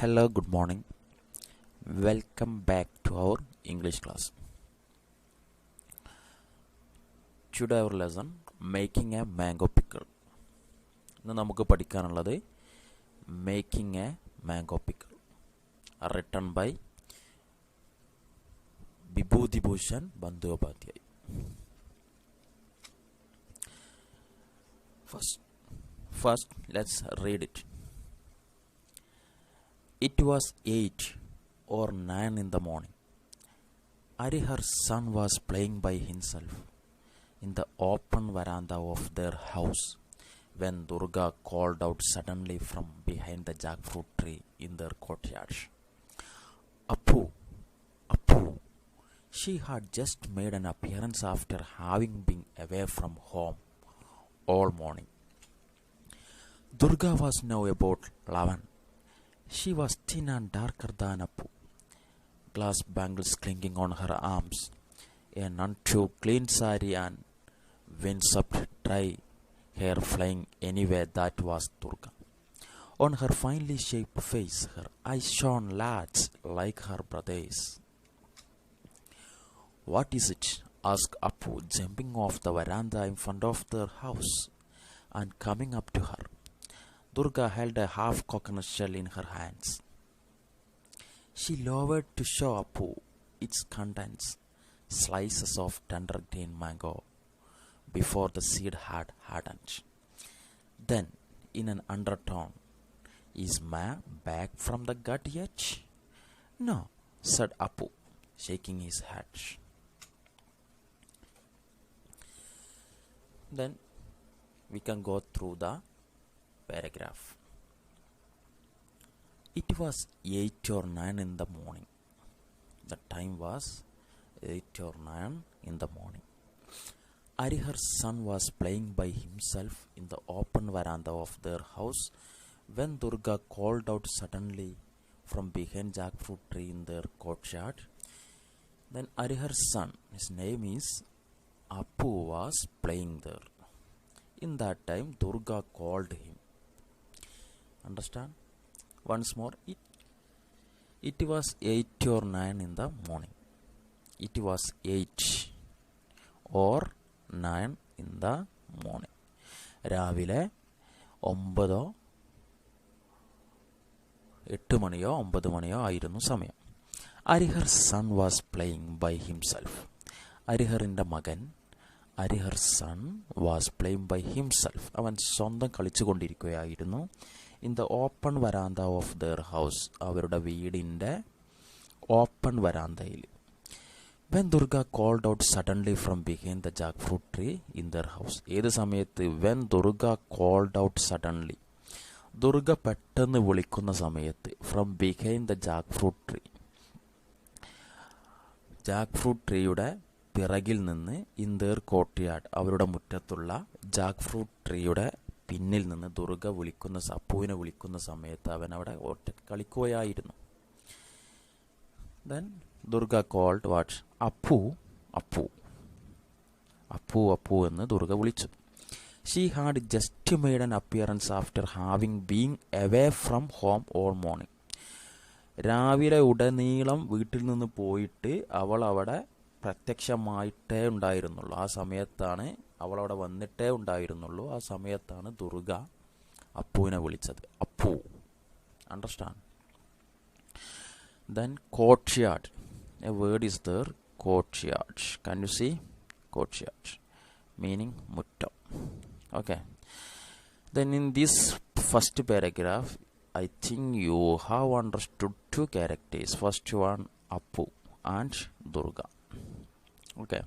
Hello, good morning. Welcome back to our English class. Today our lesson making a mango pickle. ഇന്ന് നമുക്ക് പഠിക്കാനുള്ളത് making a mango pickle. Written by Bibhutibhushan Bandopadhyay. First, let's read it. It was 8 or 9 in the morning. Arihar's son was playing by himself in the open veranda of their house when Durga called out suddenly from behind the jackfruit tree in their courtyard. Appu, Appu. She had just made an appearance after having been away from home all morning. Durga was now about 11. She was thin and darker than Appu, glass bangles clinging on her arms, a none too clean saree and windswept dry hair flying anywhere. That was Durga. On her finely shaped face, her eyes shone large like her brother's. "What is it?" asked Appu, jumping off the veranda in front of their house and coming up to her. Durga held a half coconut shell in her hands. She lowered to show Appu its contents, slices of tender green mango, before the seed had hardened. Then, in an undertone, "Is Ma back from the gut yet?" "No," said Appu, shaking his head. Then, we can go through the paragraph. It was 8 or 9 in the morning. The time was 8 or 9 in the morning. Arihar's son was playing by himself in the open veranda of their house when Durga called out suddenly from behind jackfruit tree in their courtyard. Then Arihar's son, his name is Appu, was playing there. In that time, Durga called him. Understand? Once more, it was 8 or 9 in the morning. It was 8 or 9 in the morning. രാവിലെ 9 8 മണിയോ 9 മണിയോ ആയിരുന്നു സമയം. Arihar's son was playing by himself. അരിഹറിൻ്റെ മകൻ Arihar's son was playing by himself. അവൻ സ്വന്തം കളിച്ചുകൊണ്ടിരിക്കുകയായിരുന്നു. In the open veranda of their house. അവരുടെ വീടിൻ്റെ open വരാന്തയിൽ. When Durga called out suddenly from behind the jackfruit tree in their house. ഏത് സമയത്ത്? When Durga called out suddenly. Durga പെട്ടെന്ന് വിളിക്കുന്ന സമയത്ത്. From behind the jackfruit tree. Jackfruit ട്രീയുടെ പിറകിൽ നിന്ന് ഇൻ ദെയർ കോർട്ട്യാർഡ്. അവരുടെ മുറ്റത്തുള്ള ജാക്ക്ഫ്രൂട്ട് ട്രീയുടെ പിന്നിൽ നിന്ന് ദുർഗ അപ്പുവിനെ വിളിക്കുന്ന സമയത്ത് അവൻ അവിടെ ഒറ്റ കളിക്കുകയായിരുന്നു. Then Durga called what? Appu, Appu, Appu, Appu എന്ന് ദുർഗ വിളിച്ചു. She had just made an appearance after having being away from home all morning. രാവിലെ ഉടനീളം വീട്ടിൽ നിന്ന് പോയിട്ട് അവൾ അവിടെ പ്രത്യക്ഷമായിട്ടേ ഉണ്ടായിരുന്നുള്ളൂ. ആ സമയത്താണ് അവളവിടെ വന്നിട്ടേ ഉണ്ടായിരുന്നുള്ളൂ. ആ സമയത്താണ് ദുർഗ അപ്പുവിനെ വിളിച്ചത്. Appu. Understand? Then courtyard. A word is there, courtyard. Can you see? Courtyard meaning മുറ്റം. Okay. Then in this first paragraph I think you have understood two characters. First one, Appu and Durga. Okay.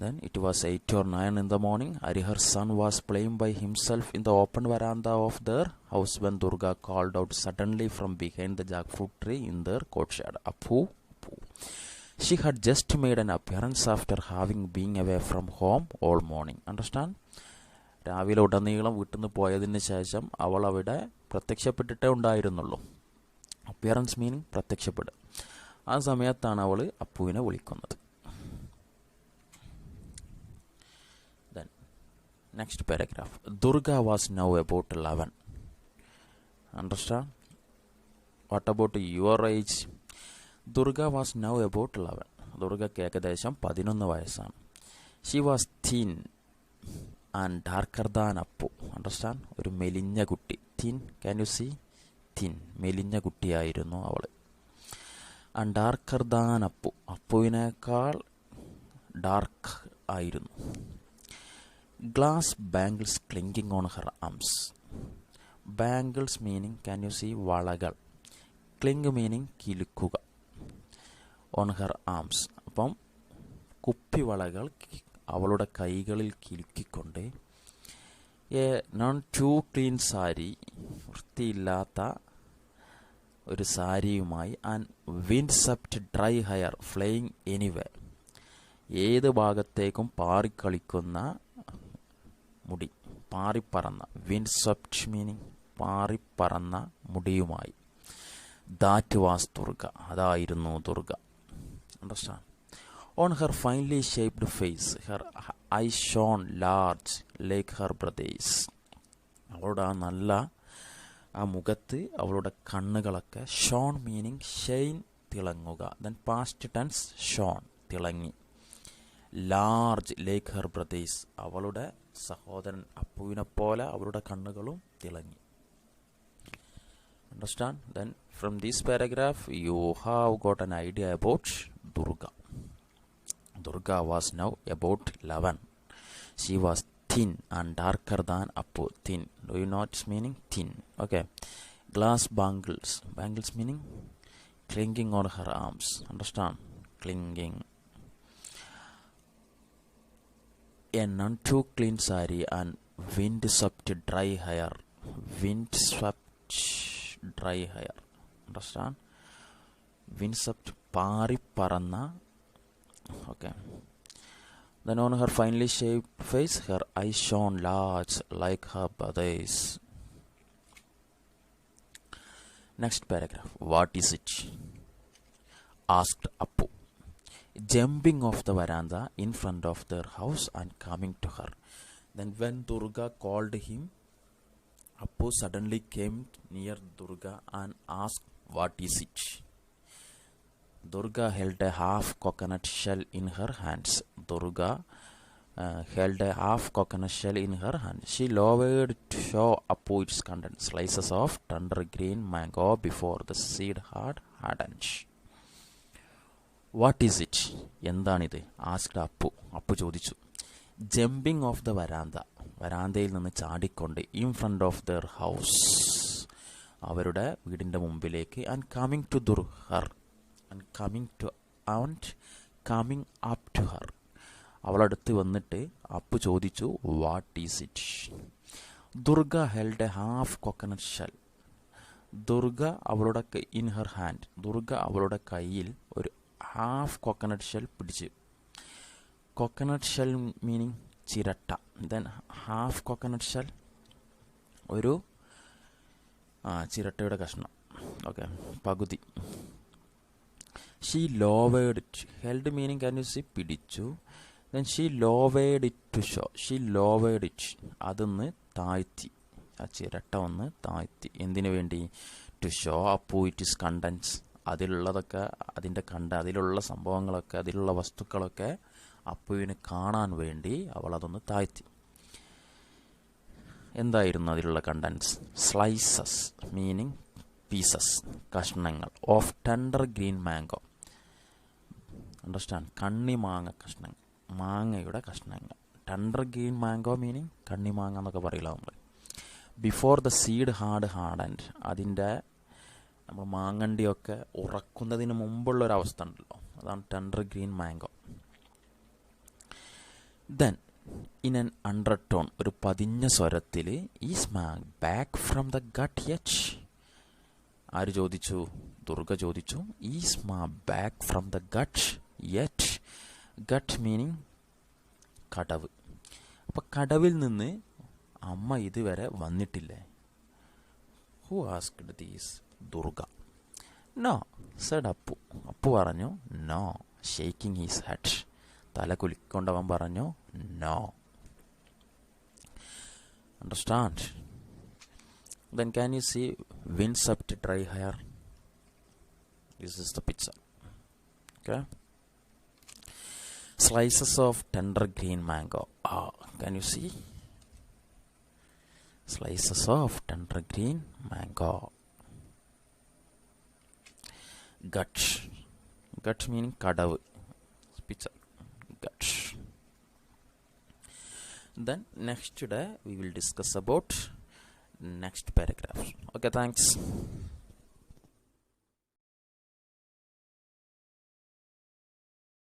Then it was 8 or 9 in the morning. Arihar's son was playing by himself in the open veranda of their house when Durga called out suddenly from behind the jackfruit tree in their courtyard. Appu, Appu. She had just made an appearance after having been away from home all morning. Understand? രാവിലെ ഉടനീളം വീട്ടിൽ നിന്ന് പോയതിന് ശേഷം അവൾ അവിടെ പ്രത്യക്ഷപ്പെട്ടിട്ടേ ഉണ്ടായിരുന്നുള്ളൂ. അപ്പിയറൻസ് മീനിങ് പ്രത്യക്ഷപ്പെടുക. ആ സമയത്താണ് അവൾ അപ്പുവിനെ വിളിക്കുന്നത്. Then next paragraph. Durga was now about 11. Understand? What about your age? Durga was now about 11. ദുർഗയ്ക്ക് ഏകദേശം 11 വയസ്സാണ്. She was thin and darker than Appu. Understand? ഒരു മെലിഞ്ഞ കുട്ടി. Thin, can you see? Thin, മെലിഞ്ഞ കുട്ടിയായിരുന്നു അവൾ. And darker than Appu. അപ്പുവിനേക്കാൾ dark ആയിരുന്നു. Glass bangles clinging on her arms. Bangles meaning, can you see? വളകൾ. Cling meaning കിലുക്കുക. On her arms. അപ്പം കുപ്പിവളകൾ അവളുടെ കൈകളിൽ കിലുക്കിക്കൊണ്ട് a none too clean sari, വൃത്തിയില്ലാത്ത ഒരു സാരിയുമായി, and windswept dry hair flying anyway, ഏത് ഭാഗത്തേക്കും പാറിക്കളിക്കുന്ന മുടി, പാറിപ്പറന്ന, വിൻഡ് സപ്റ്റ് മീനിങ് പാറിപ്പറന്ന മുടിയുമായി. ദാറ്റ് വാസ് ദുർഗ, അതായിരുന്നു Durga. Understand? On her finely shaped face, her eyes shone large like her brothers. അവളുടെ ആ മുഖത്ത് അവളുടെ കണ്ണുകളൊക്കെ, ഷോൺ മീനിങ് ഷൈൻ, തിളങ്ങുക, ദെൻ പാസ്റ്റ് ടെൻസ് ഷോൺ, തിളങ്ങി. ലാർജ് ലേക്ക് ഹെർ ബ്രദേഴ്സ്, അവളുടെ സഹോദരൻ അപ്പുവിനെ പോലെ അവളുടെ കണ്ണുകളും തിളങ്ങി. Understand? Then from this paragraph you have got an idea about Durga. Durga was now about 11. She was thin and darker than Appu. Thin. Do you know its meaning? Thin. Okay. Glass bangles. Bangles meaning clinging on her arms. Understand? Clinging. A none too clean sari and wind-swept dry hair. Wind-swept dry hair. Understand? Wind-swept പാറിപ്പറന്ന. Okay. Then on her finely shaped face, her eyes shone large like her brothers. Next paragraph. What is it? Asked Appu, jumping off the veranda in front of their house and coming to her. Then when Durga called him, Appu suddenly came near Durga and asked, what is it? Durga held a half coconut shell in her hands. Durga held a half coconut shell in her hand. She lowered to show Appu its contents. Slices of tender green mango before the seed had hardened. What is it? എന്താണിത്? asked Appu. Appu ചോദിച്ചു. Jumping off the veranda. വരാന്തയിൽ നിന്ന് ചാടിക്കൊണ്ട്, in front of their house, അവരുടെ വീടിൻ്റെ മുമ്പിലേക്ക്, and coming up to her, അവളടുത്ത് വന്നിട്ട് അപ്പു ചോദിച്ചു, what is it? Durga held A half coconut shell. Durga അവളുടെ ഇൻ ഹെർ ഹാൻഡ്, ദുർഗ അവളുടെ കയ്യിൽ ഒരു ഹാഫ് കോക്കനട്ട് ഷെൽ പിടിച്ച്. കോക്കനട്ട് ഷെൽ മീനിങ് ചിരട്ട. ദെൻ ഹാഫ് കോക്കനട്ട് ഷെൽ ഒരു ചിരട്ടയുടെ കഷ്ണം. ഓക്കെ, പകുതി. She lowered it. Held meaning, can you see? പിടിച്ചു. Then she lowered it to show. She lowered it. അതൊന്ന് താഴ്ത്തി, ആ ചിരട്ട ഒന്ന് താഴ്ത്തി. എന്തിനു വേണ്ടി? To show Appu its contents. അതിലുള്ളതൊക്കെ, അതിലുള്ള സംഭവങ്ങളൊക്കെ, അതിലുള്ള വസ്തുക്കളൊക്കെ അപ്പുവിന് കാണാൻ വേണ്ടി അവൾ അതൊന്ന് താഴ്ത്തി. എന്തായിരുന്നു അതിലുള്ള കണ്ടൻസ്? സ്ലൈസസ് മീനിങ് പീസസ്, കഷ്ണങ്ങൾ. Of tender green mango. Understand? കണ്ണിമാങ്ങ കഷ്ണങ്ങൾ, മാങ്ങയുടെ കഷ്ണങ്ങൾ. ടെൻഡർ ഗ്രീൻ മാംഗോ മീനിങ് കണ്ണിമാങ്ങ എന്നൊക്കെ പറയില്ല നമ്മൾ. ബിഫോർ ദ സീഡ് ഹാർഡൻഡ്, അതിൻ്റെ നമ്മൾ മാങ്ങണ്ടിയൊക്കെ ഉറക്കുന്നതിന് മുമ്പുള്ളൊരവസ്ഥ ഉണ്ടല്ലോ, അതാണ് tender green mango. Then in an undertone, ഒരു പതിഞ്ഞ സ്വരത്തിൽ, is ma back from the ghat yet. ആര് ചോദിച്ചു? ദുർഗ ചോദിച്ചു. Is ma back from the ghat yet. Ghat meaning കടവ്. അപ്പം കടവിൽ നിന്ന് അമ്മ ഇതുവരെ വന്നിട്ടില്ലേ? Who asked these? Durga. No said Appu. Appu പറഞ്ഞു നോ, ഷേക്കിംഗ് ഹിസ് ഹെഡ്. തല കുലുക്കൊണ്ടവൻ പറഞ്ഞു no. Understand? Then can you see windswept dry hair? This is the picture. Okay. Slices of tender green mango. Can you see? Slices of tender green mango. Gut. Gut meaning kadavu. Picture. Gut. Then next day we will discuss about next paragraph. Okay, thanks.